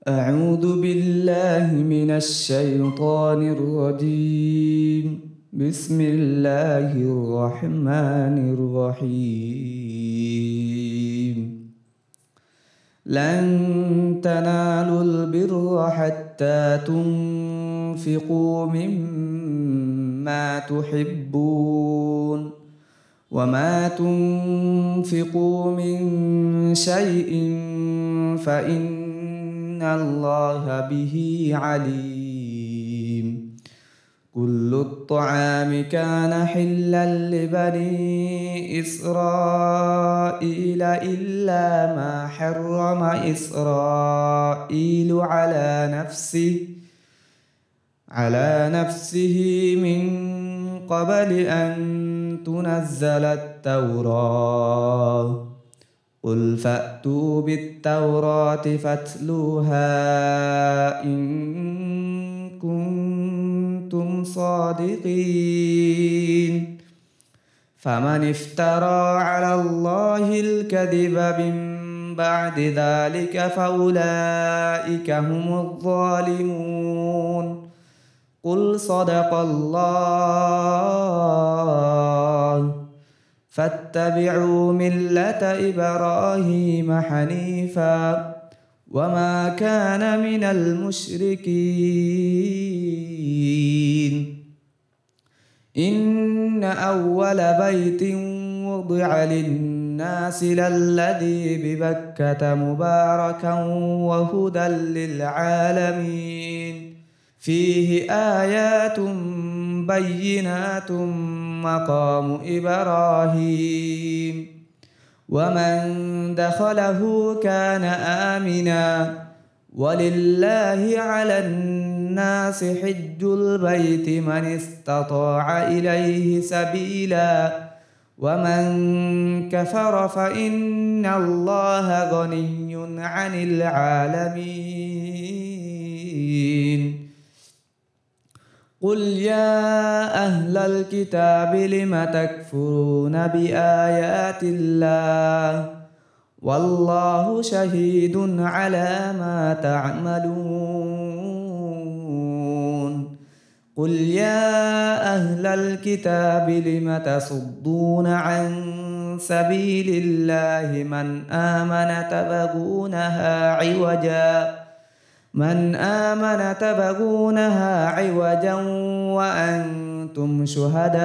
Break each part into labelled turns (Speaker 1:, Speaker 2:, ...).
Speaker 1: أعوذ بالله من الشيطان الرجيم. بسم الله الرحمن الرحيم. لن تنالوا البر حتى تنفقوا مما تحبون وما تنفقوا من شيء فإن الله به عليم. كل الطعام كان حلا لبني إسرائيل إلا ما حرم إسرائيل على نفسه من قبل أن تنزل التوراة. قل فأتوا بالتوراة فاتلوها إن كنتم صادقين. فمن افترى على الله الكذب من بعد ذلك فأولئك هم الظالمون. قل صدق الله. فاتبعوا ملة إبراهيم حنيفا وما كان من المشركين. إن أول بيت وضع للناس للذي ببكة مباركا وهدى للعالمين. فيه آيات بينات مقام إبراهيم ومن دخله كان آمنا. ولله على الناس حج البيت من استطاع إليه سبيلا ومن كفر فإن الله غني عن العالمين. قل يا أهل الكتاب لم تكفرون بآيات الله والله شهيد على ما تعملون. قل يا أهل الكتاب لم تصدون عن سبيل الله من آمن تبغونها عوجا وأنتم شهداء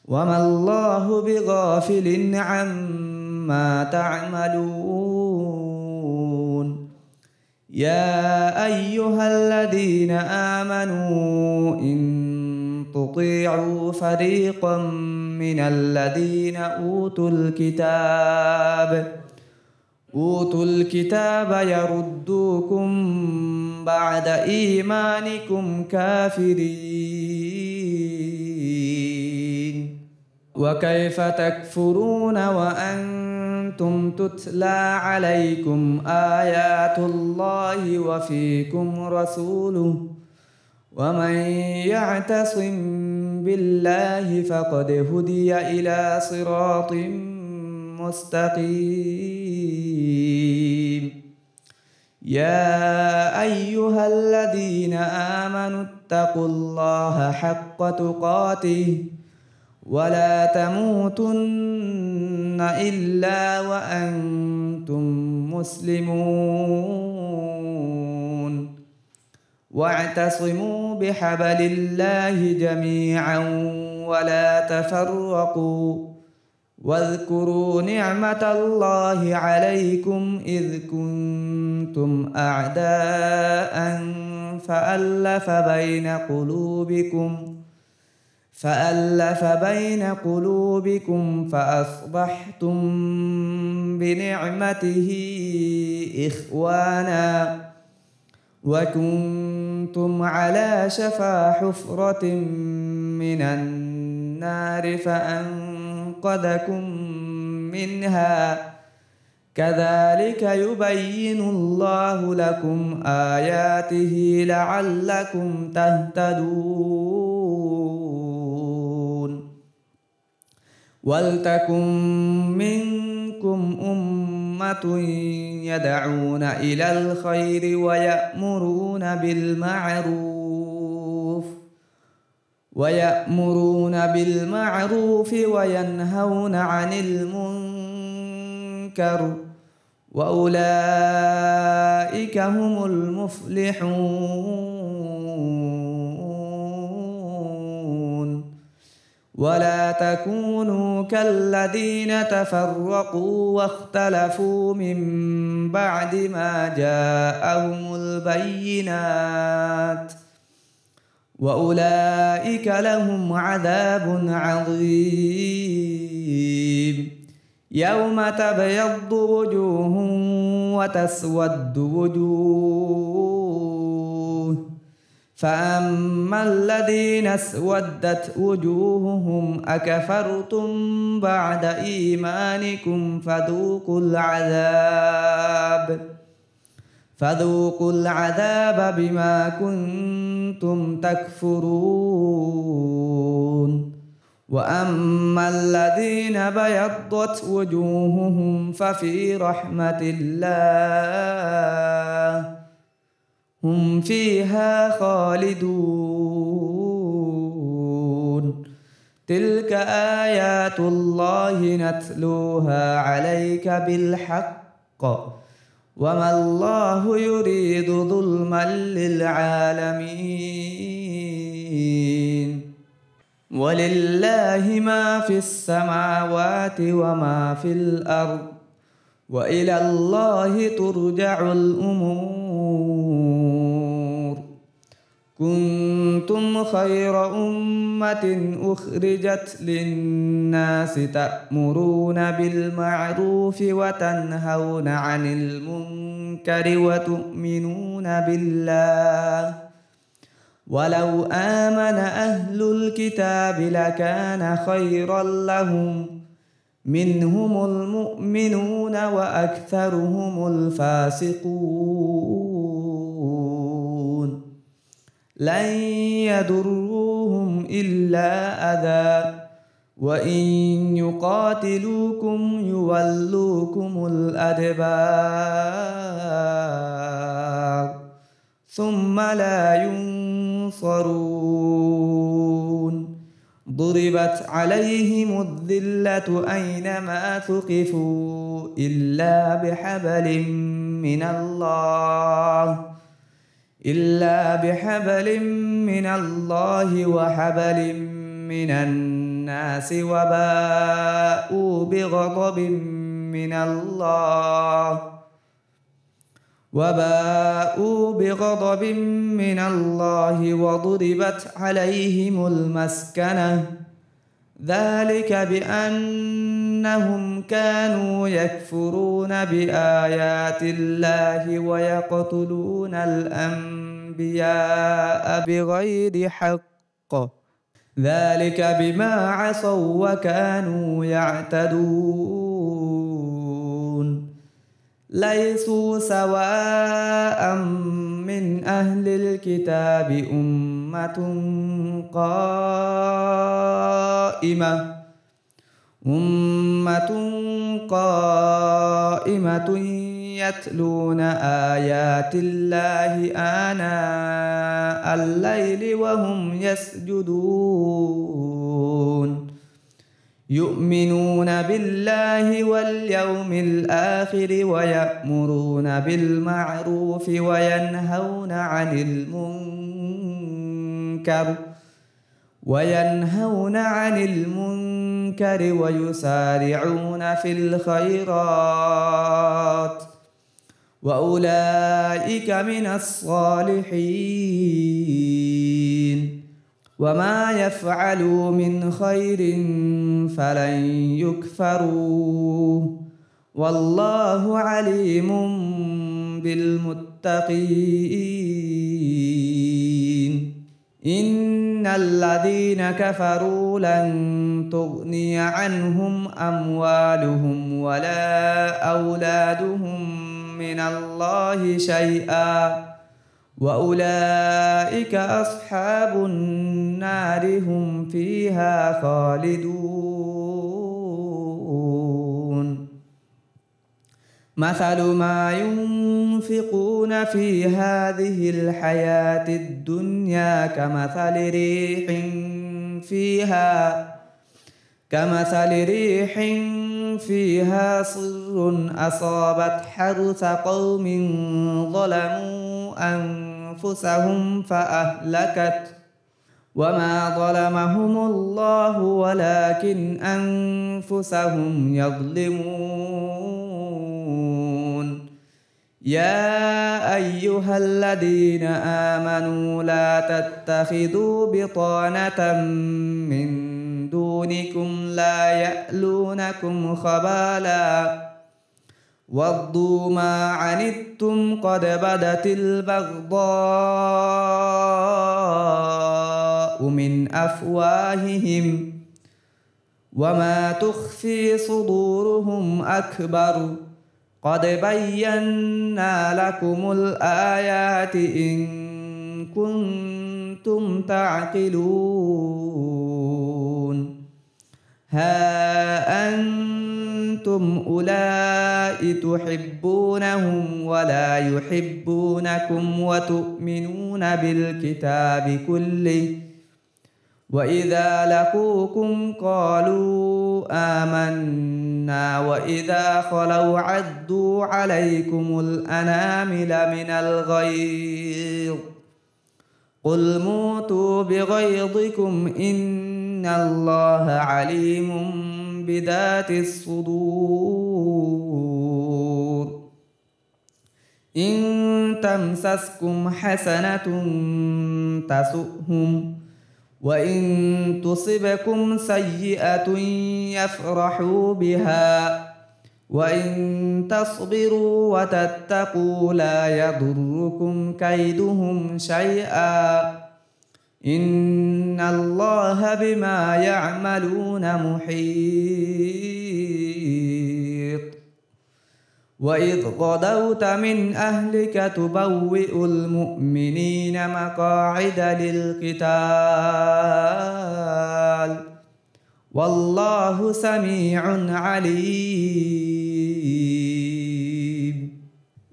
Speaker 1: وما الله بغافل عما تعملون. يا أيها الذين آمنوا إن تطيعوا فريقا من الذين أوتوا الكتاب يردوكم بعد إيمانكم كافرين. وكيف تكفرون وأنتم تتلى عليكم آيات الله وفيكم رسوله ومن يعتصم بالله فقد هدي إلى صراط مستقيم. يا أيها الذين آمنوا اتقوا الله حق تقاته ولا تموتن إلا وأنتم مسلمون. واعتصموا بحبل الله جميعا ولا تفرقوا. واذكروا نعمة الله عليكم إذ كنتم أعداء فألف بين قلوبكم فأصبحتم بنعمته إخوانا وكنتم على شفا حفرة من النار فأنقذكم منها. كذلك يبين الله لكم آياته لعلكم تهتدون. ولتكن منكم أمة أمة يدعون إلى الخير ويأمرون بالمعروف وينهون عن المنكر وأولئك هم المفلحون. ولا تكونوا كالذين تفرقوا واختلفوا من بعد ما جاءهم البينات وأولئك لهم عذاب عظيم. يوم تبيض وجوه وتسود وجوه، فأما الذين اسودت وجوههم أكفرتم بعد إيمانكم فذوقوا العذاب بما كنتم تكفرون. وأما الذين بيضت وجوههم ففي رحمة الله هم فيها خالدون. تلك آيات الله نتلوها عليك بالحق وما الله يريد ظلما للعالمين. ولله ما في السماوات وما في الأرض وإلى الله ترجع الأمور. كنتم خير أمة أخرجت للناس تأمرون بالمعروف وتنهون عن المنكر وتؤمنون بالله. ولو آمن أهل الكتاب لكان خيرا لهم منهم المؤمنون وأكثرهم الفاسقون. لن يضروهم إلا أذى وإن يقاتلوكم يولوكم الأدبار ثم لا ينصرون. ضربت عليهم الذلة أينما ثقفوا إلا بحبل من الله وحبل من الناس وباءوا بغضب من الله وضربت عليهم المسكنة ذلك بأنهم كانوا يكفرون بآيات الله ويقتلون الأنبياء بغير حق ذلك بما عصوا وكانوا يعتدون. ليسوا سواء من أهل الكتاب أمة قائمة يتلون آيات الله آناء الليل وهم يسجدون يؤمنون بالله واليوم الآخر ويأمرون بالمعروف وينهون عن المنكر ويسارعون في الخيرات وأولئك من الصالحين. وما يفعلوا من خير فلن يكفروه والله عليم بالمتقين. إن الذين كفروا لن تغني عنهم أموالهم ولا أولادهم من الله شيئا وأولئك أصحاب النار هم فيها خالدون. مثل ما ينفقون في هذه الحياة الدنيا كمثل ريح فيها صر أصابت حرث قوم ظلموا أنفسهم فأهلكت وما ظلمهم الله ولكن أنفسهم يظلمون يا أيها الذين آمنوا لا تتخذوا بطانة من دونكم لا يألونكم خبالا ودوا ما عنتم قد بدت البغضاء من أفواههم وما تخفي صدورهم أكبر قد بينا لكم الآيات إن كنتم تعقلون ها أنتم أولئك تحبونهم ولا يحبونكم وتؤمنون بالكتاب كله وإذا لقوكم قالوا آمنا وإذا خلوا عدوا عليكم الأنامل من الغيظ قل موتوا بغيظكم إن الله عليم بذات الصدور إن تمسسكم حسنة تسؤهم وإن تصبكم سيئة يفرحوا بها وإن تصبروا وتتقوا لا يضركم كيدهم شيئا إن الله بما يعملون محيط وإذ غدوت من أهلك تبوئ المؤمنين مقاعد للقتال والله سميع عليم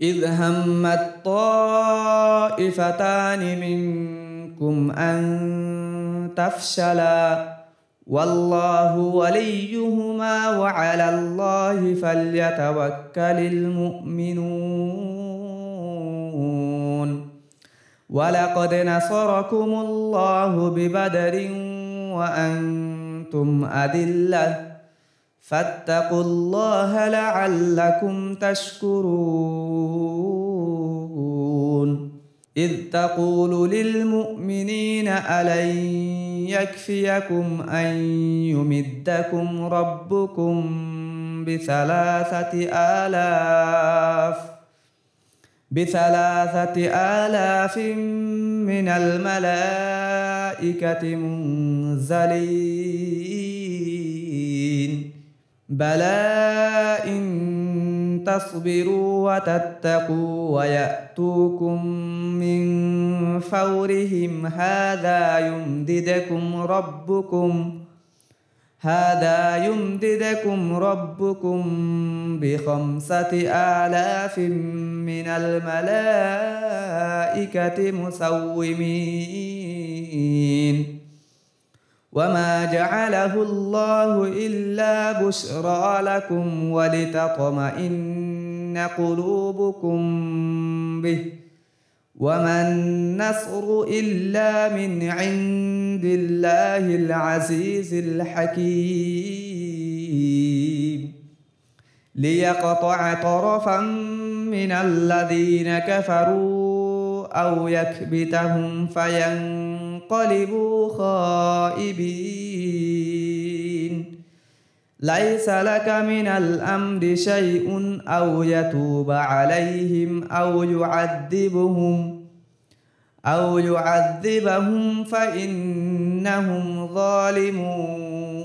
Speaker 1: إذ همت طائفتان منكم أن تفشلا والله وليهما وعلى الله فليتوكل المؤمنون ولقد نصركم الله ببدر وأنتم أذلة فاتقوا الله لعلكم تشكرون إذ تقول للمؤمنين ألن يكفيكم أن يمدكم ربكم بثلاثة آلاف من الملائكة منزلين بلى إن تصبروا وتتقوا ويأتوكم من فورهم هذا يمددكم ربكم ب5 آلاف من الملائكة مسومين وما جعله الله إلا بشرى لكم ولتطمئن قلوبكم به وما النصر إلا من عند الله العزيز الحكيم ليقطع طرفا من الذين كفروا أو يكبتهم فينقلبوا خائبين ليس لك من الأمر شيء أو يتوب عليهم أو يعذبهم فإنهم ظالمون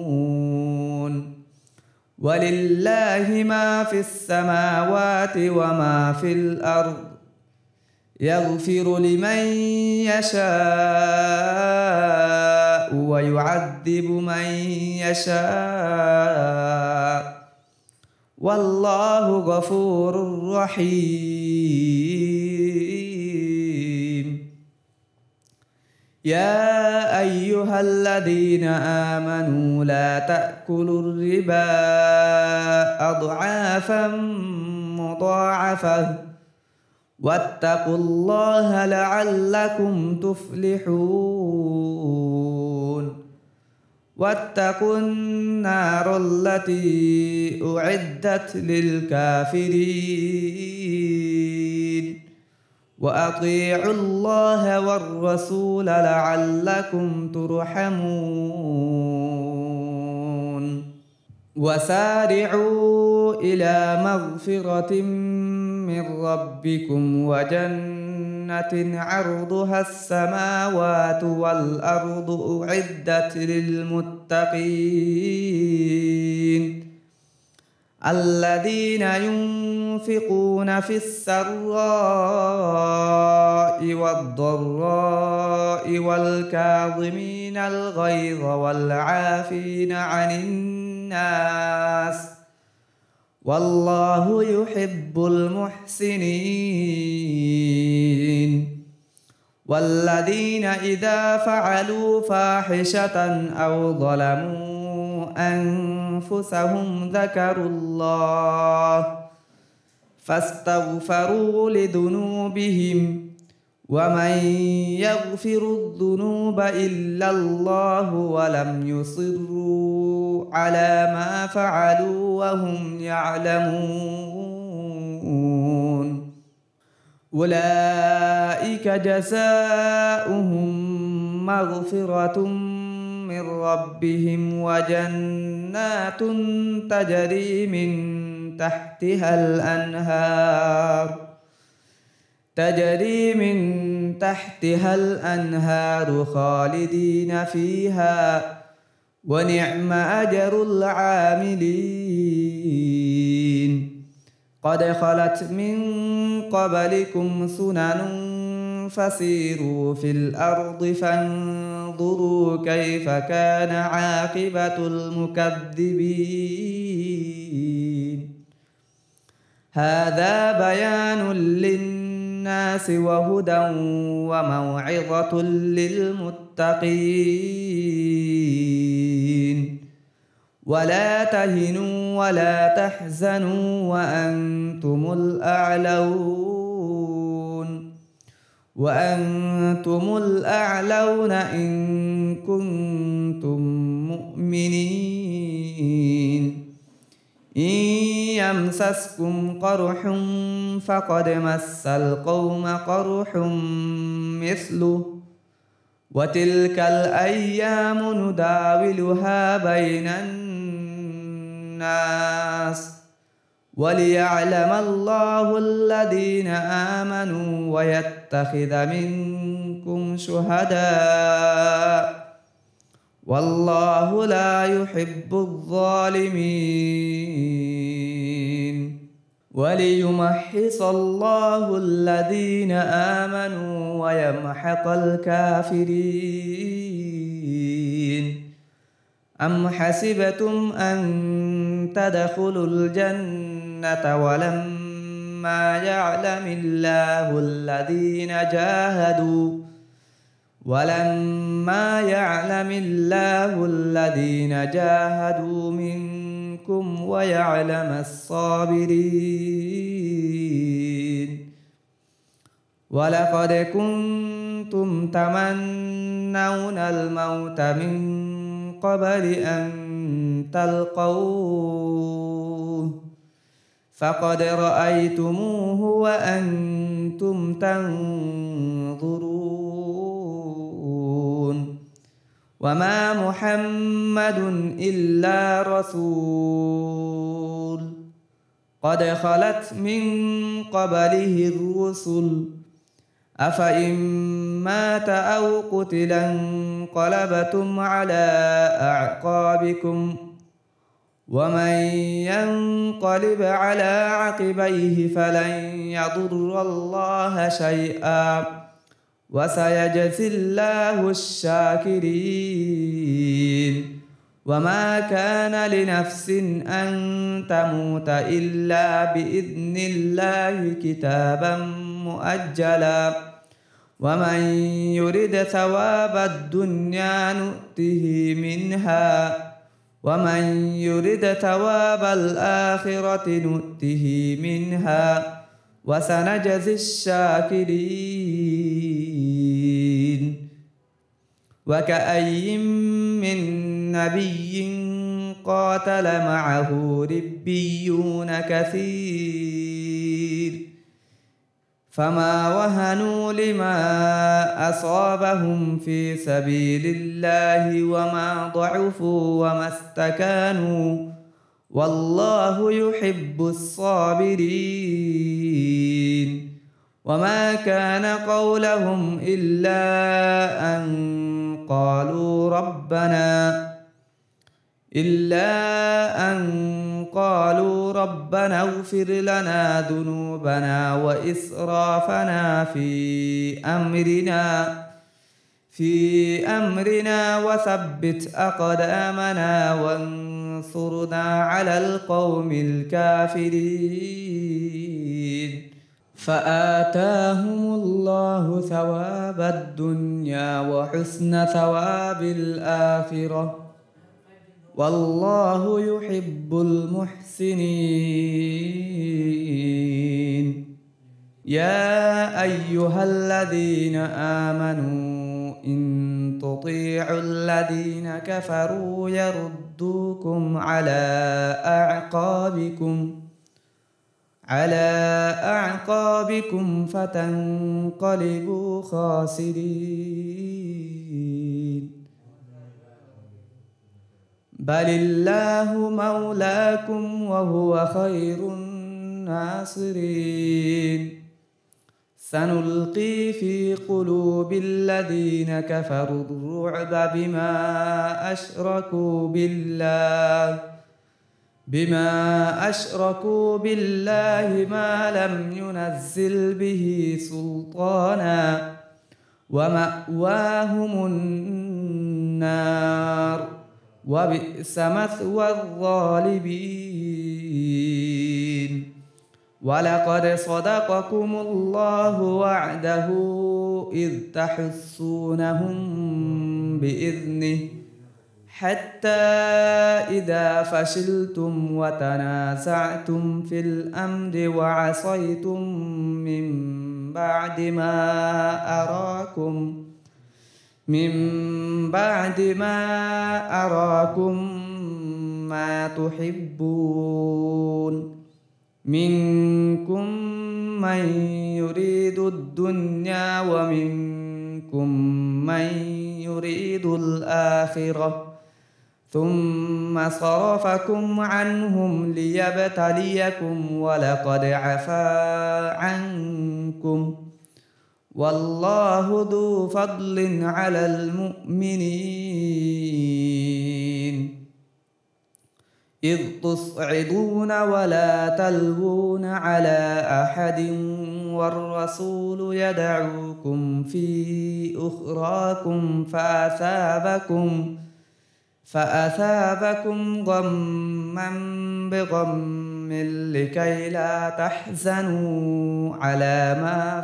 Speaker 1: ولله ما في السماوات وما في الأرض يغفر لمن يشاء ويعذب من يشاء والله غفور رحيم. يا أيها الذين آمنوا لا تأكلوا الربا أضعافا مضاعفة واتقوا الله لعلكم تفلحون. واتقوا النار التي أعدت للكافرين وأطيعوا الله والرسول لعلكم ترحمون. وسارعوا إلى مغفرة من ربكم وجنة عرضها السماوات والأرض أعدت للمتقين الذين ينفقون في السراء والضراء والكاظمين الغيظ والعافين عن الناس والله يحب المحسنين. والذين إذا فعلوا فاحشة أو ظلموا أنفسهم ذكروا الله فاستغفروا لذنوبهم ومن يغفر الذنوب إلا الله ولم يصروا على ما فعلوا وهم يعلمون أولئك جزاؤهم مغفرة من ربهم وجنات تجري من تحتها الأنهار خالدين فيها ونعم أجر العاملين. قد خلت من قبلكم سنن فسيروا في الأرض فانظروا كيف كان عاقبة المكذبين. هذا بيان للناس وهدى وموعظة للمتقين. ولا تهنوا ولا تحزنوا وأنتم الأعلون إن كنتم مؤمنين. إن يمسسكم قرح فقد مس القوم قرح مثله وتلك الأيام نداولها بين الناس وليعلم الله الذين آمنوا ويتخذ منكم شهداء والله لا يحب الظالمين. وليمحص الله الذين آمنوا ويمحق الكافرين. أم حسبتم أن تدخلوا الجنة ولما يعلم الله الذين جاهدوا منكم ويعلم الصابرين. ولقد كنتم تمنون الموت من قبل أن تلقوه فقد رأيتموه وأنتم تنظرون. وما محمد إلا رسول قد خلت من قبله الرسل أفإن مات أو قتل انقلبتم على أعقابكم ومن ينقلب على عقبيه فلن يضر الله شيئا وسيجزي الله الشاكرين. وما كان لنفس أن تموت إلا بإذن الله كتابا مؤجلا ومن يرد ثواب الدنيا نؤته منها ومن يرد ثواب الآخرة نؤته منها وسنجزي الشاكرين. وكأي من نبي قاتل معه ربيون كثير فما وهنوا لما أصابهم في سبيل الله وما ضعفوا وما استكانوا والله يحب الصابرين. وما كان قولهم إلا أن قالوا ربنا اغفر لنا ذنوبنا وإسرافنا في أمرنا وثبت أقدامنا وانصرنا على القوم الكافرين. فآتاهم الله ثواب الدنيا وحسن ثواب الآخرة والله يحب المحسنين. يا أيها الذين آمنوا إن تطيعوا الذين كفروا يردوكم على أعقابكم فتنقلبوا خاسرين. بل الله مولاكم وهو خير الناصرين. سنلقي في قلوب الذين كفروا الرعب بما أشركوا بالله ما لم ينزل به سلطانا ومأواهم النار وبئس مثوى الظالمين. ولقد صدقكم الله وعده إذ تحسونهم بإذنه حتى إذا فشلتم وتنازعتم في الأمر وعصيتم من بعد ما أراكم ما تحبون منكم من يريد الدنيا ومنكم من يريد الآخرة ثم صرفكم عنهم ليبتليكم ولقد عفا عنكم والله ذو فضل على المؤمنين. إذ تصعدون ولا تلوون على أحد والرسول يدعوكم في أخراكم فأثابكم غما بغم لكي لا تحزنوا على ما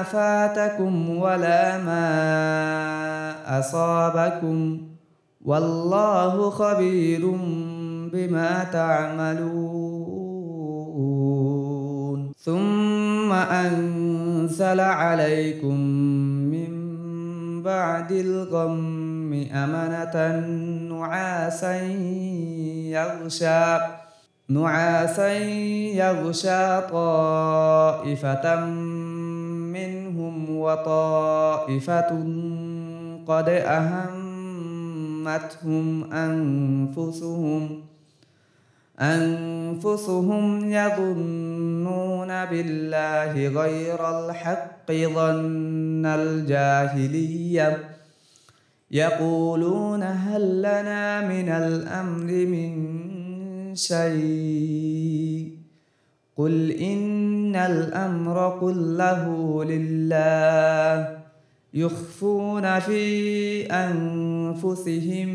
Speaker 1: فاتكم ولا ما أصابكم والله خبير بما تعملون. ثم أنزل عليكم من بعد الغم أمنة نعاسا يغشى طائفة منهم وطائفة قد أهمتهم أنفسهم يظنون بالله غير الحق ظن الجاهلية يقولون هل لنا من الأمر من شيء قل إن الأمر كله لله يخفون في أنفسهم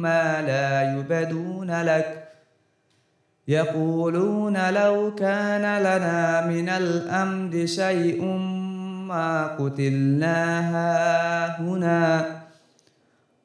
Speaker 1: ما لا يبدون لك يقولون لو كان لنا من الأمر شيء ما قتلنا هاهنا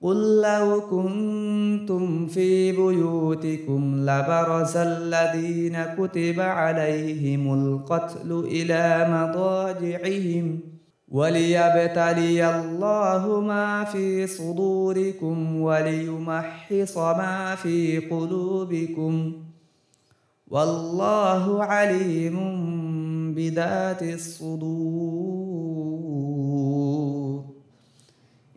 Speaker 1: قل لو كنتم في بيوتكم لبرز الذين كتب عليهم القتل إلى مضاجعهم وليبتلي الله ما في صدوركم وليمحص ما في قلوبكم والله عليم بذات الصدور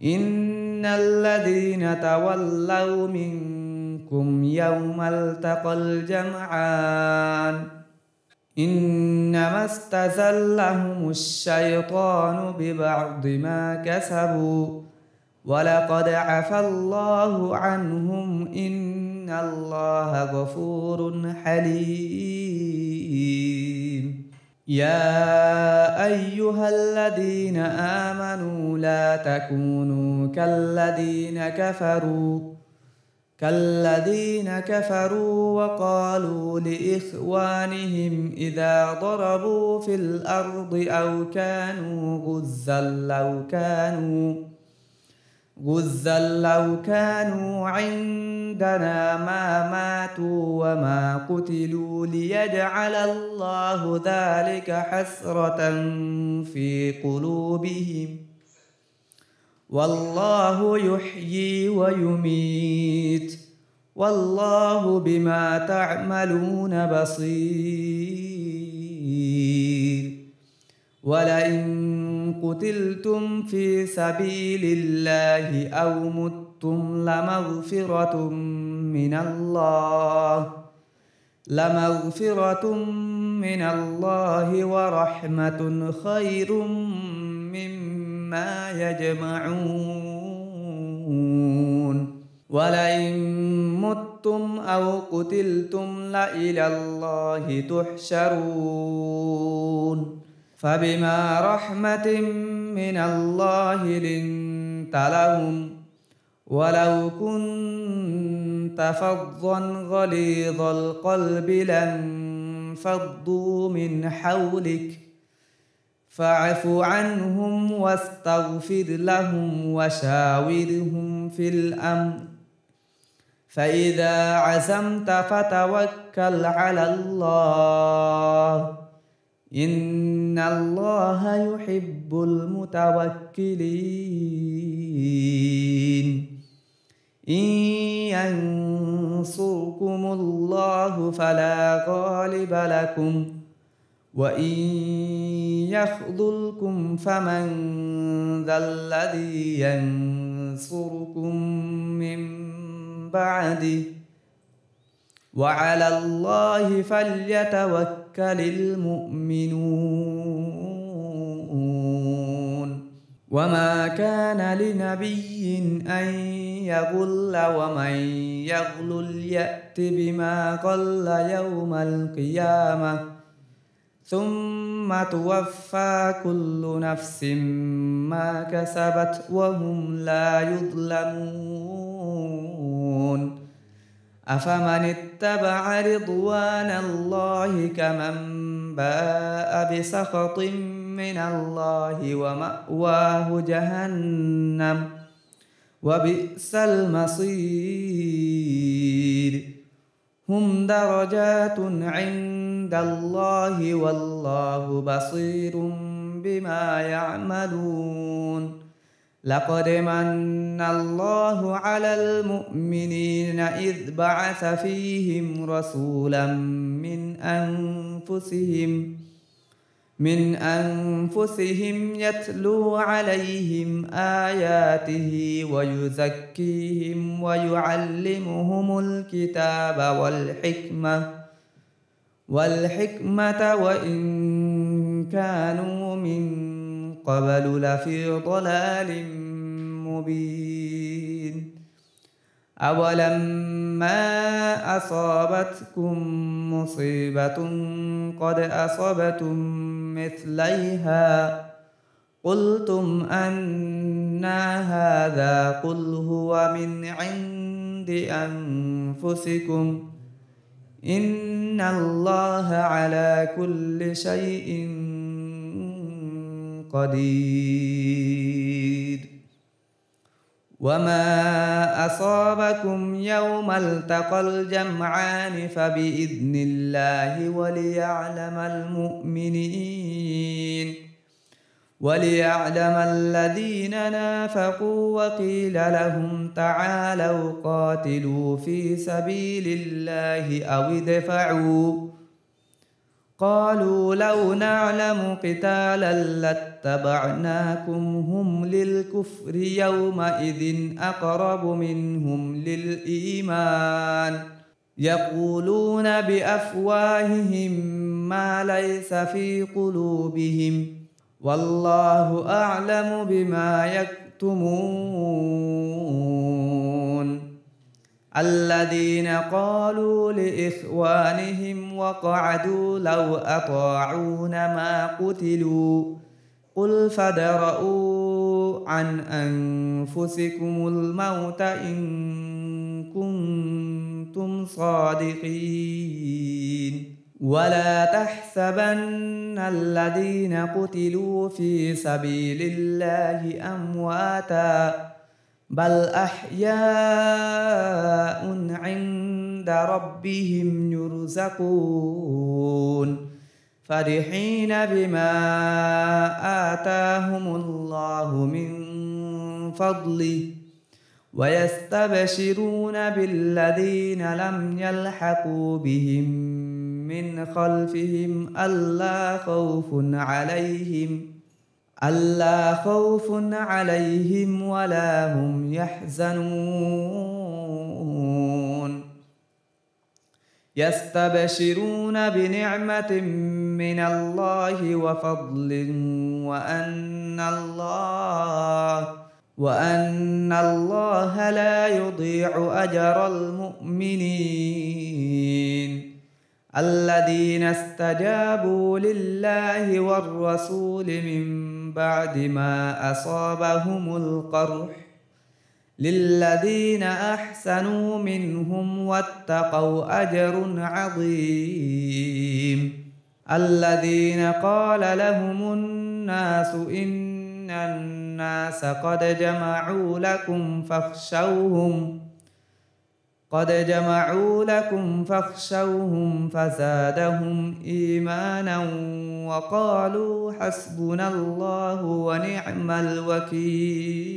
Speaker 1: إن الذين تولوا منكم يوم التقى الجمعان إنما استزلهم الشيطان ببعض ما كسبوا ولقد عفى الله عنهم إن الله غفور حليم يا أيها الذين آمنوا لا تكونوا كالذين كفروا وقالوا لإخوانهم إذا ضربوا في الأرض أو كانوا غزا لو كانوا عندنا ما ماتوا وما قتلوا ليجعل الله ذلك حسرة في قلوبهم والله يحيي ويميت والله بما تعملون بصير ولئن قتلتم في سبيل الله أو متم لمغفرة من الله ورحمة خير مما يجمعون ولئن متم أو قتلتم لإلى الله تحشرون فبما رحمة من الله لنت لهم ولو كنت فظا غليظ القلب لانفضوا من حولك فاعف عنهم واستغفر لهم وشاورهم في الأمر فإذا عزمت فتوكل على الله إن الله يحب المتوكلين إن ينصركم الله فلا غالب لكم وإن يخذلكم فمن ذا الذي ينصركم من بعده وعلى الله فليتوكل المؤمنون وما كان لنبي أن يغل ومن يغلل يأت بما غل يوم القيامة ثم توفى كل نفس ما كسبت وهم لا يظلمون أفمن اتبع رضوان الله كمن باء بسخط من الله ومأواه جهنم وبئس المصير هم درجات عند الله والله بصير بما يعملون لقد من الله على المؤمنين إذ بعث فيهم رسولا من أنفسهم يتلو عليهم آياته ويزكيهم ويعلمهم الكتاب والحكمة وإن كانوا من قبل لفي ضلال مبين أولما أصابتكم مصيبة قد أصبتم مثليها قلتم أنى هذا قل هو من عند أنفسكم إن الله على كل شيء قدير وما أصابكم يوم التقى الجمعان فبإذن الله وليعلم الذين نافقوا وقيل لهم تعالوا قاتلوا في سبيل الله أو ادفعوا قالوا لو نعلم قتالا لاتبعناكم هم للكفر يومئذ أقرب منهم للإيمان يقولون بأفواههم ما ليس في قلوبهم والله أعلم بما يكتمون الذين قالوا لإخوانهم وقعدوا لو أطاعونا ما قتلوا قل فادرءوا عن أنفسكم الموت إن كنتم صادقين ولا تحسبن الذين قتلوا في سبيل الله أمواتا بل أحياء عند ربهم يرزقون فرحين بما آتاهم الله من فضله ويستبشرون بالذين لم يلحقوا بهم من خلفهم ألا خوف عليهم ولا هم يحزنون يستبشرون بنعمة من الله وفضل وأن الله لا يضيع أجر المؤمنين الذين استجابوا لله والرسول من بعد ما أصابهم القرح للذين أحسنوا منهم واتقوا أجر عظيم الذين قال لهم الناس إن الناس قد جمعوا لكم فاخشوهم فزادهم إيمانا وقالوا حسبنا الله ونعم الوكيل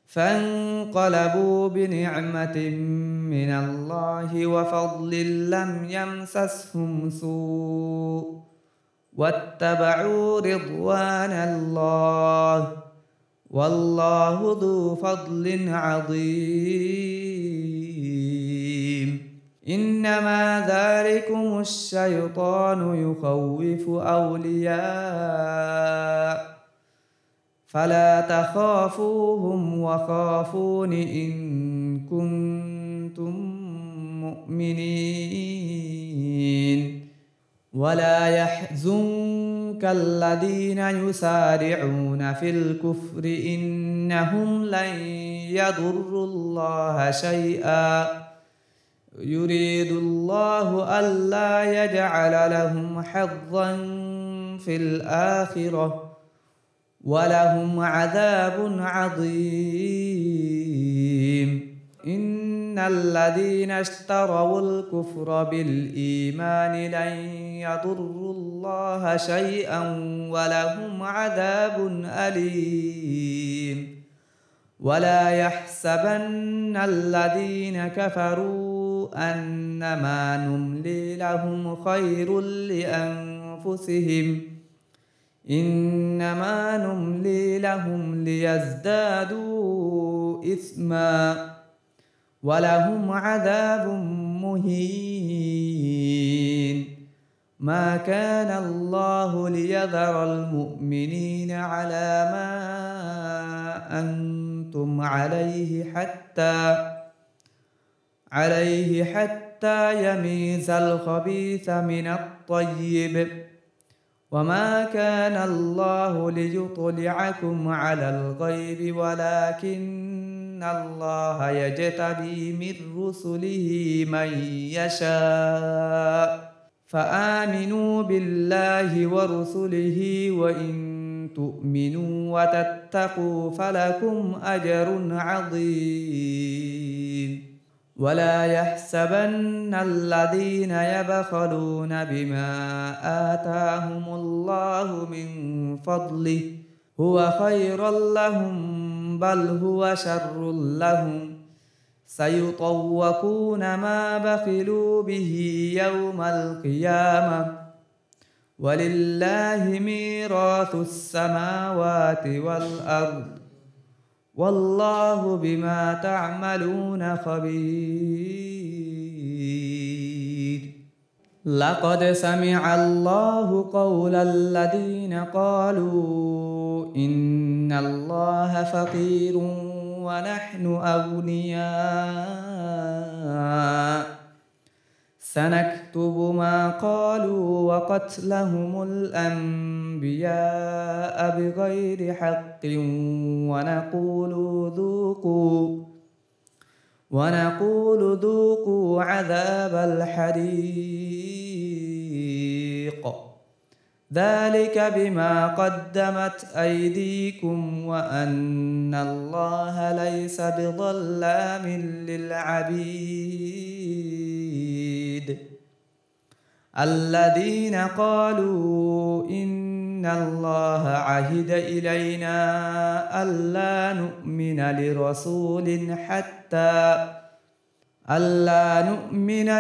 Speaker 1: فانقلبوا بنعمة من الله وفضل لم يمسسهم سوء واتبعوا رضوان الله والله ذو فضل عظيم إنما ذلكم الشيطان يخوف أولياء فلا تخافوهم وخافون إن كنتم مؤمنين ولا يحزنك الذين يسارعون في الكفر إنهم لن يضروا الله شيئا يريد الله ألا يجعل لهم حظا في الآخرة ولهم عذاب عظيم إن الذين اشتروا الكفر بالإيمان لن يضروا الله شيئا ولهم عذاب أليم ولا يحسبن الذين كفروا أنما نملي لهم خير لأنفسهم إنما نملي لهم ليزدادوا إثما ولهم عذاب مهين ما كان الله ليذر المؤمنين على ما أنتم عليه حتى يميز الخبيث من الطيب وما كان الله ليطلعكم على الغيب ولكن الله يجتبي من رسله من يشاء فآمنوا بالله ورسله وإن تؤمنوا وتتقوا فلكم أجر عظيم ولا يحسبن الذين يبخلون بما آتاهم الله من فضله هو خيرا لهم بل هو شر لهم سيطوقون ما بخلوا به يوم القيامة ولله ميراث السماوات والأرض والله بما تعملون خبير لقد سمع الله قول الذين قالوا إن الله فقير ونحن أغنياء سنكتب ما قالوا وقتلهم الأنبياء بغير حق ونقول ذوقوا عذاب الحريق ذلك بما قدمت أيديكم وأن الله ليس بظلام للعبيد الذين قالوا إن الله عهد إلينا ألا نؤمن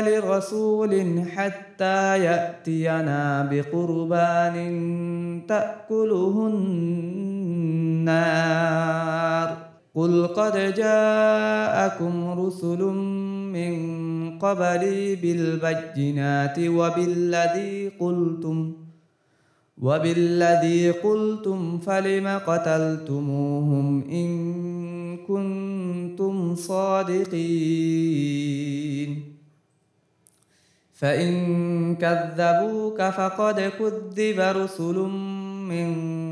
Speaker 1: لرسول حتى يأتينا بقربان تأكله النار قل قد جاءكم رسل من قبلي بالبينات وبالذي قلتم فلم قتلتموهم إن كنتم صادقين فإن كذبوك فقد كذب رسل من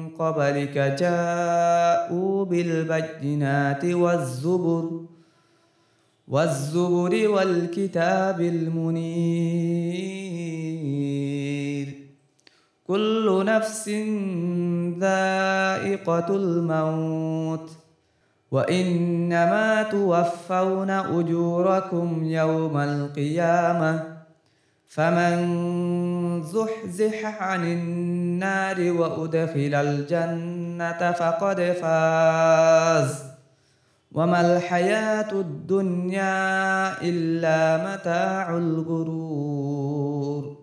Speaker 1: قبلك جاءوا بالبينات والزبر والكتاب المنير كل نفس ذائقة الموت وإنما توفون أجوركم يوم القيامة فمن زحزح عن النار وأدخل الجنة فقد فاز وما الحياة الدنيا إلا متاع الغرور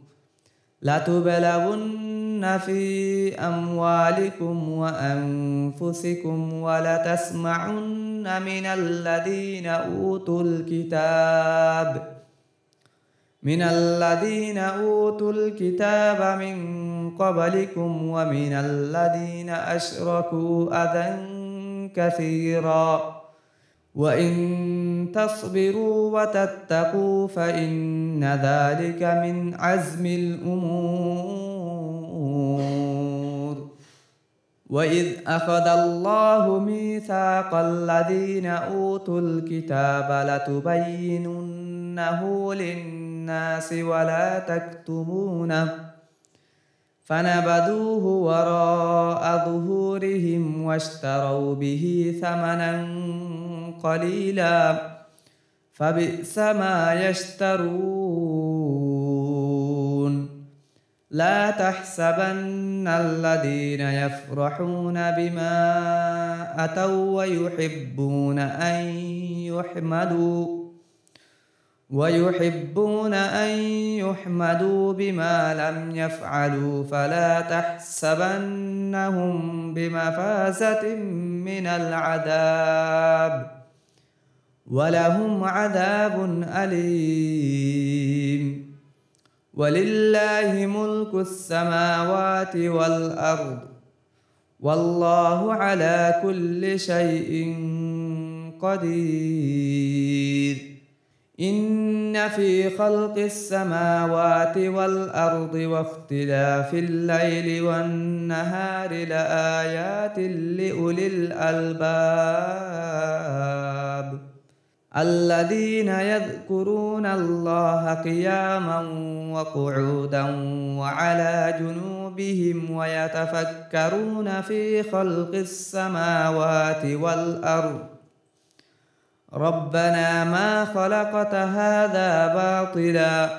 Speaker 1: لتبلغن في أموالكم وأنفسكم ولتسمعن من الذين أوتوا الكتاب من قبلكم ومن الذين أشركوا أذى كثيرا وإن تصبروا وتتقوا فإن ذلك من عزم الأمور وإذ أخذ الله ميثاق الذين أوتوا الكتاب لتبيننه للناس ولا تكتمونه فنبذوه وراء ظهورهم واشتروا به ثمنا قليلا فبئس ما يشترون لا تحسبن الذين يفرحون بما أتوا ويحبون أن يحمدوا بما لم يفعلوا فلا تحسبنهم بمفازة من العذاب ولهم عذاب أليم ولله ملك السماوات والأرض والله على كل شيء قدير إن في خلق السماوات والأرض واختلاف الليل والنهار لآيات لأولي الألباب الذين يذكرون الله قياما وقعودا وعلى جنوبهم ويتفكرون في خلق السماوات والأرض ربنا ما خلقت هذا باطلا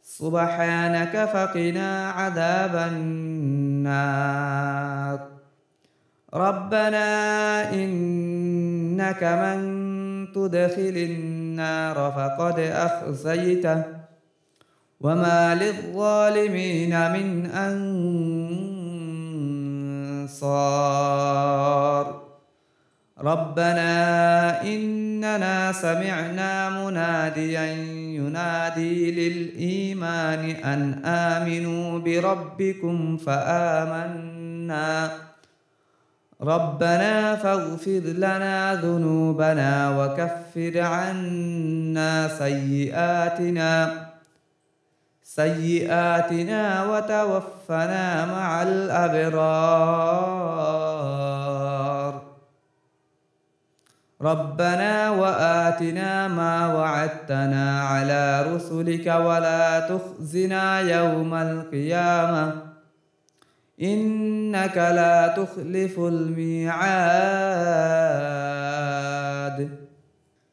Speaker 1: سبحانك فقنا عذاب النار ربنا إنك من تدخل النار فقد أخزيته وما للظالمين من أنصار ربنا إننا سمعنا مناديا ينادي للإيمان أن آمنوا بربكم فآمنا ربنا فاغفر لنا ذنوبنا وكفر عنا سيئاتنا وتوفنا مع الأبرار ربنا وآتنا ما وعدتنا على رسلك ولا تخزنا يوم القيامة إنك لا تخلف الميعاد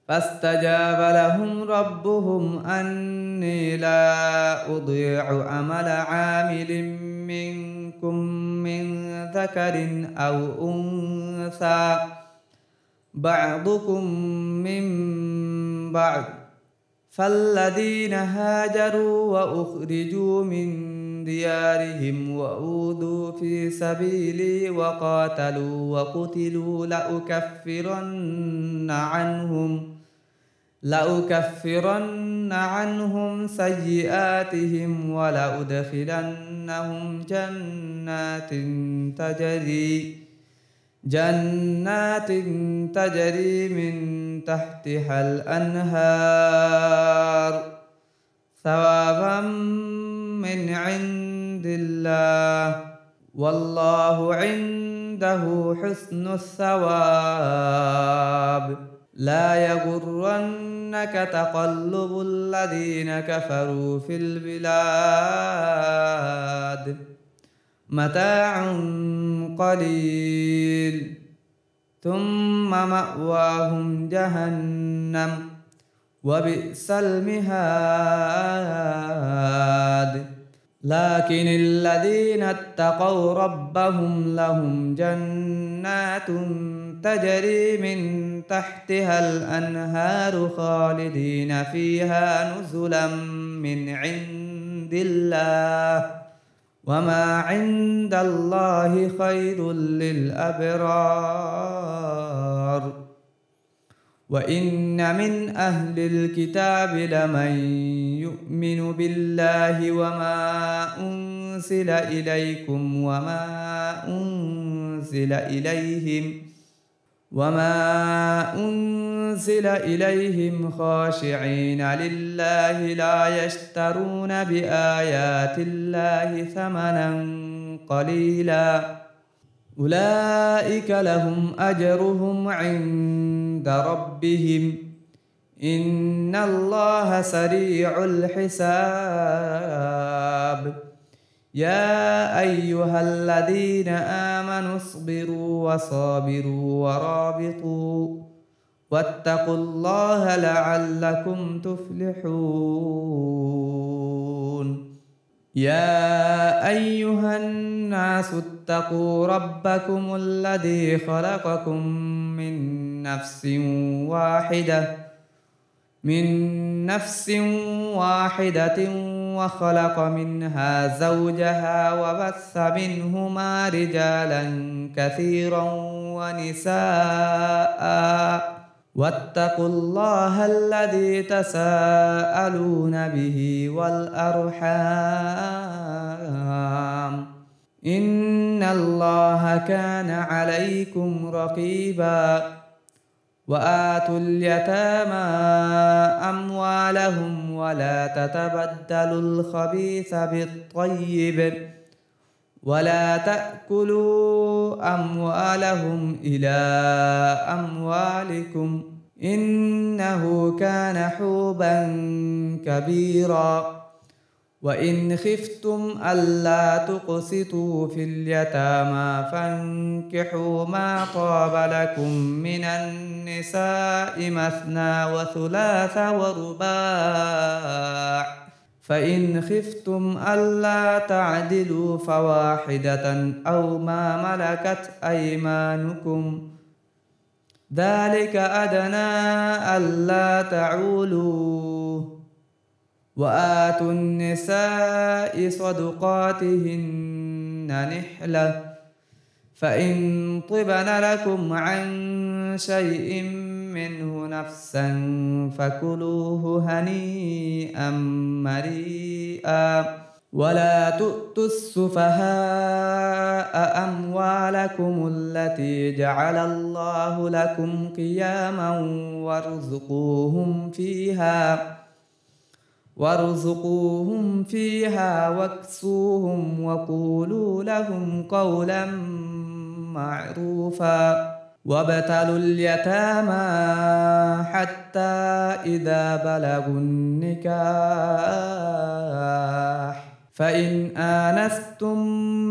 Speaker 1: فاستجاب لهم ربهم أني لا أضيع عمل عامل منكم من ذكر أو أنثى بعضكم من بعض فالذين هاجروا وأخرجوا من ديارهم وأوذوا في سبيلي وقاتلوا وقتلوا لأكفرن عنهم سيئاتهم ولأدخلنهم جنات تجري من تحتها الأنهار ثوابا من عند الله والله عنده حسن الثواب لا يغرنك تقلب الذين كفروا في البلاد متاع قليل ثم مأواهم جهنم وبئس المهاد لكن الذين اتقوا ربهم لهم جنات تجري من تحتها الأنهار خالدين فيها نزلا من عند الله وما عند الله خير للأبرار وإن من أهل الكتاب لمن يؤمن بالله وما أنزل إليكم وما أنزل إليهم خاشعين لله لا يشترون بآيات الله ثمنا قليلا أولئك لهم أجرهم عند ربهم إن الله سريع الحساب يا أيها الذين آمنوا اصبروا وصابروا ورابطوا واتقوا الله لعلكم تفلحون يا أيها الناس اتقوا ربكم الذي خلقكم من نفس واحدة وخلق منها زوجها وبث منهما رجالا كثيرا ونساء واتقوا الله الذي تساءلون به والأرحام إن الله كان عليكم رقيبا وآتوا اليتامى أموالهم ولا تتبدلوا الخبيث بالطيب ولا تأكلوا أموالهم إلى أموالكم إنه كان حوبا كبيرا. وإن خفتم ألا تقسطوا في اليتامى فانكحوا ما طاب لكم من النساء مثنى وثلاث ورباع، فإن خفتم ألا تعدلوا فواحدة أو ما ملكت أيمانكم ذلك أدنى ألا تعولوا. وآتوا النساء صدقاتهن نحلة فإن طبن لكم عن شيء منه نفسا فكلوه هنيئا مريئا. ولا تؤتوا السفهاء أموالكم التي جعل الله لكم قياما وارزقوهم فيها واكسوهم وقولوا لهم قولا معروفا. وابتلوا اليتامى حتى إذا بلغوا النكاح فإن آنستم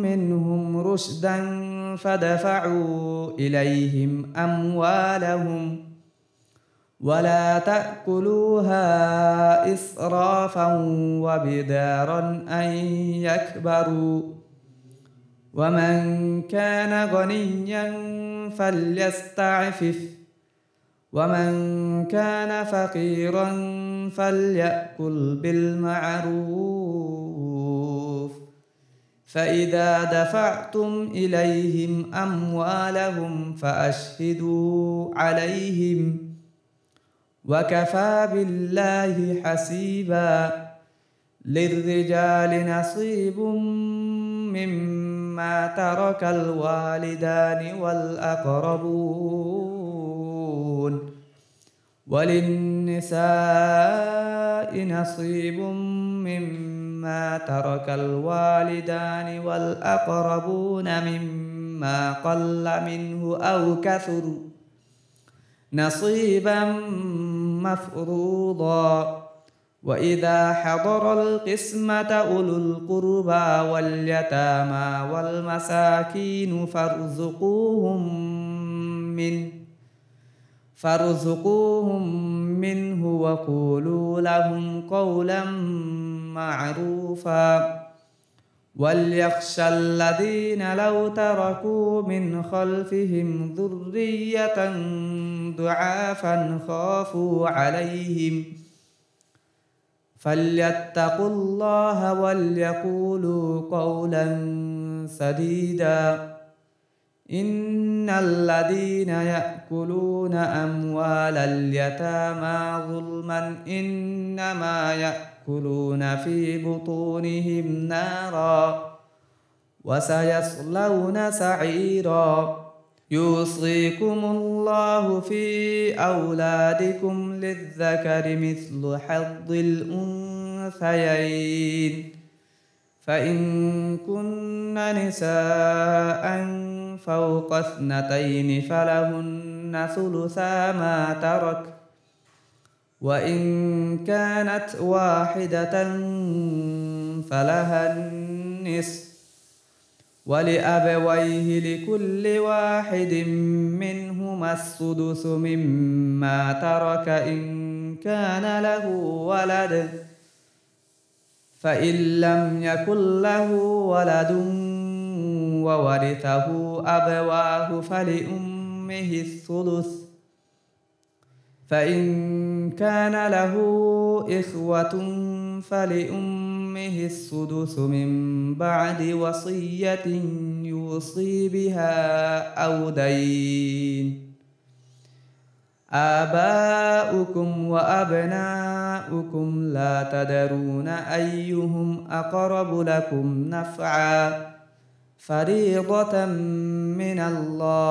Speaker 1: منهم رشدا فدفعوا إليهم أموالهم ولا تأكلوها إسرافا وبدارا أن يكبروا. ومن كان غنيا فليستعفف ومن كان فقيرا فليأكل بالمعروف. فإذا دفعتم إليهم أموالهم فأشهدوا عليهم وكفى بالله حسيبا. للرجال نصيب مما ترك الوالدان والأقربون وللنساء نصيب مما ترك الوالدان والأقربون مما قل منه أو كثر نصيبا مفروضا. وإذا حضر القسمة أولو القربى واليتامى والمساكين فارزقوهم منه وقولوا لهم قولا معروفا. وليخشى الذين لو تركوا من خلفهم ذرية ضعافا خافوا عليهم فليتقوا الله وليقولوا قولا سديدا. إن الذين يأكلون أموال اليتامى ظلما إنما يأكلون في بطونهم نارا وسيصلون سعيرا. يوصيكم الله في أولادكم للذكر مثل حظ الأنثيين فإن كن نساء فوق 2 فلهن ثلثا ما ترك وإن كانت واحدة فلها النصف ولأبويه لكل واحد منهما السدس مما ترك إن كان له ولد فإن لم يكن له ولد وورثه أبواه فلأمه الثلث فإن كان له إخوة فلأمه السدس من بعد وصية يوصي بها أو دين. آباؤكم وأبناؤكم لا تدرون أيهم أقرب لكم نفعا فريضة من الله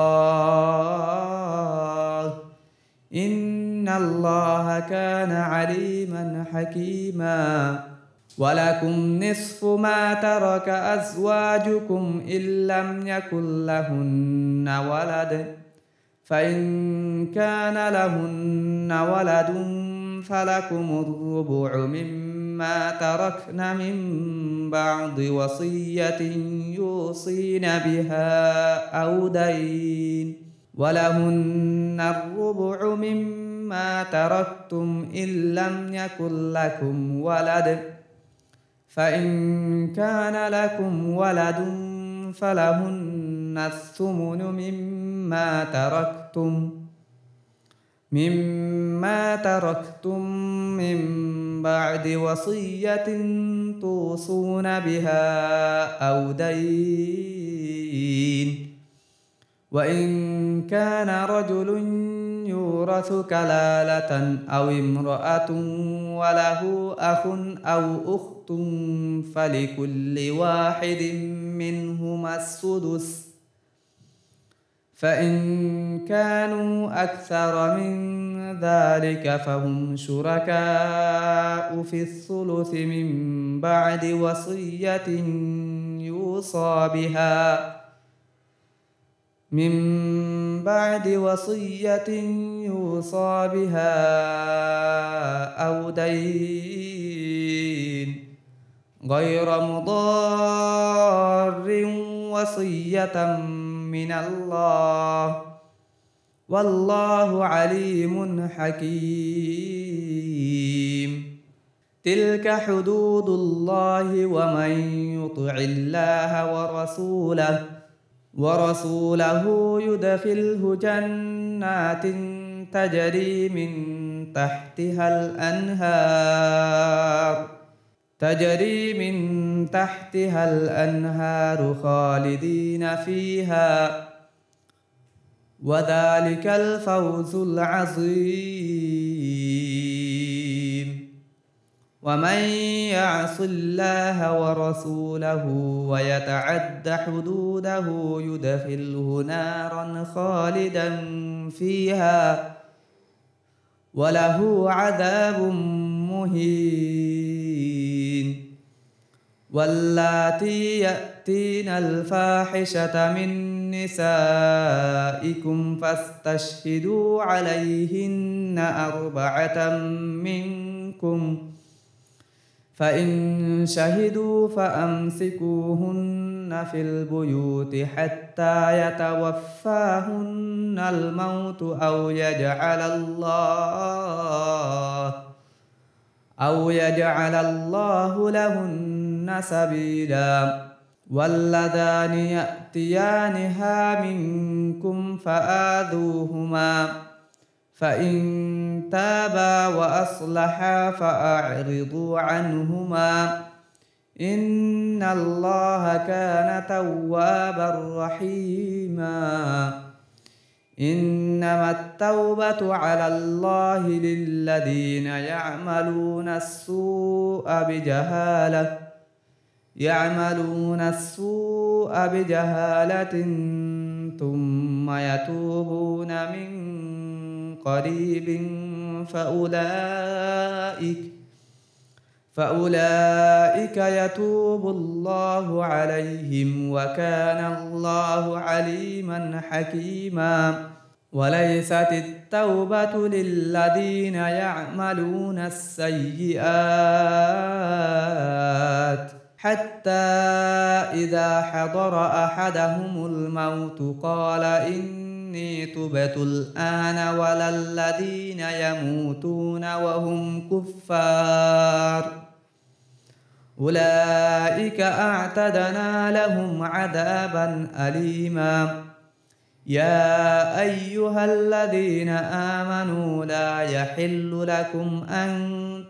Speaker 1: إن الله كان عليما حكيما. ولكم نصف ما ترك أزواجكم إن لم يكن لهن ولد، فإن كان لهن ولد فلكم الربع مما تركن من بعد وصية يوصين بها أو دين، ولهن الربع مما تركتم إن لم يكن لكم ولد، فإن كان لكم ولد فلهن الثمن مما تركتم من بعد وصية توصون بها أو دين. وإن كان رجل يورث كلالة أو امرأة وله أخ أو أخت فلكل واحد منهما السدس، فإن كانوا أكثر من ذلك فهم شركاء في الثلث من بعد وصية يوصى بها أو دين، غير مضار، وصية من الله، والله عليم حكيم. تلك حدود الله، ومن يطع الله ورسوله يدخله جنات تجري من تحتها الأنهار خالدين فيها، وذلك الفوز العظيم. ومن يعص الله ورسوله ويتعد حدوده يدخله نارا خالدا فيها وله عذاب مهين. واللاتي يأتين الفاحشة من نسائكم فاستشهدوا عليهن 4 منكم، فإن شهدوا فأمسكوهن في البيوت حتى يتوفاهن الموت أو يجعل الله لهن سبيلا. واللذان يأتيانها منكم فآذوهما، فإن تابا وأصلحا فأعرضوا عنهما، إن الله كان توابا رحيما. إنما التوبة على الله للذين يعملون السوء بجهالة ثم يتوبون من قريب فأولئك يتوب الله عليهم، وكان الله عليما حكيما. وليست التوبة للذين يعملون السيئات حتى إذا حضر أحدهم الموت قال إني تبت الآن، ولا الذين يموتون وهم كفار، أولئك أعتدنا لهم عذابا أليما. يا أيها الذين آمنوا لا يحل لكم أن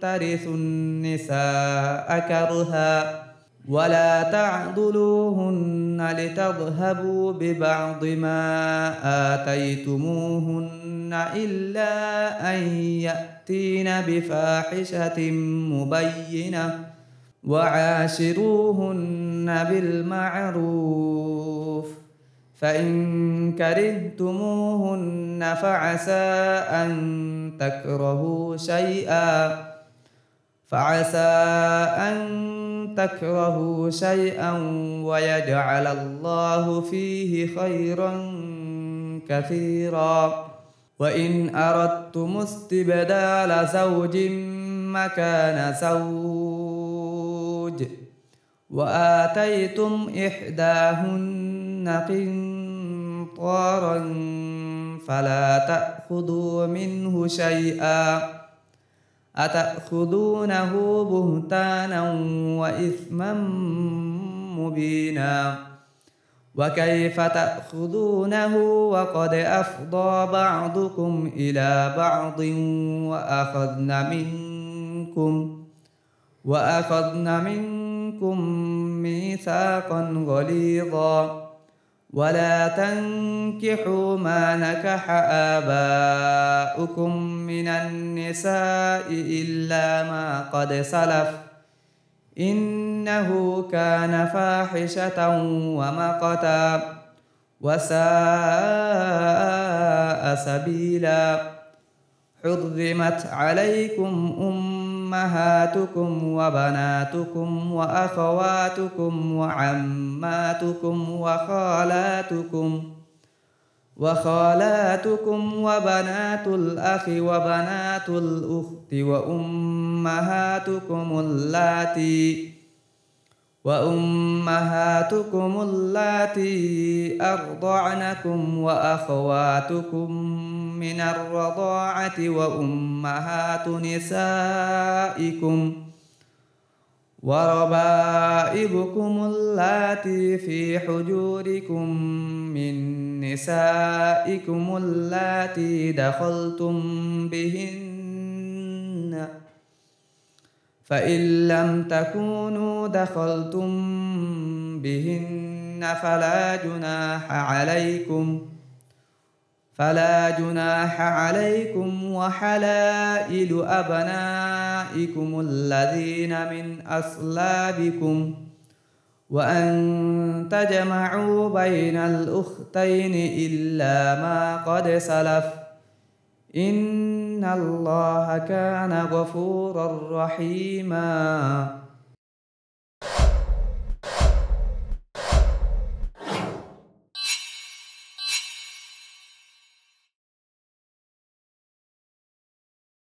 Speaker 1: ترثوا النساء كرها، ولا تعضلوهن لتذهبوا ببعض ما آتيتموهن إلا أن يأتين بفاحشة مبينة، وعاشروهن بالمعروف، فإن كرهتموهن فعسى أن تكرهوا شيئا ويجعل الله فيه خيرا كثيرا. وإن أردتم استبدال زوج مكان زوج وآتيتم إحداهن قنطارا فلا تأخذوا منه شيئا أتأخذونه بهتانا وإثما مبينا. وكيف تأخذونه وقد أفضى بعضكم إلى بعض وأخذن منكم ميثاقا غليظا. ولا تنكحوا ما نكح آباؤكم من النساء إلا ما قد سلف إنه كان فاحشة ومقتا وساء سبيلا. حرمت عليكم أمهاتكم وبناتكم وأخواتكم وعماتكم وخالاتكم وبنات الأخ وبنات الأخت وأمهاتكم اللاتي أرضعنكم وأخواتكم من الرضاعة وأمهات نسائكم وربائبكم اللاتي في حجوركم من نسائكم اللاتي دخلتم بهن فإن لم تكونوا دخلتم بهن فلا جناح عليكم وحلائل أبنائكم الذين من أصلابكم وأن تجمعوا بين الأختين إلا ما قد سلف إن الله كان غفورا رحيما.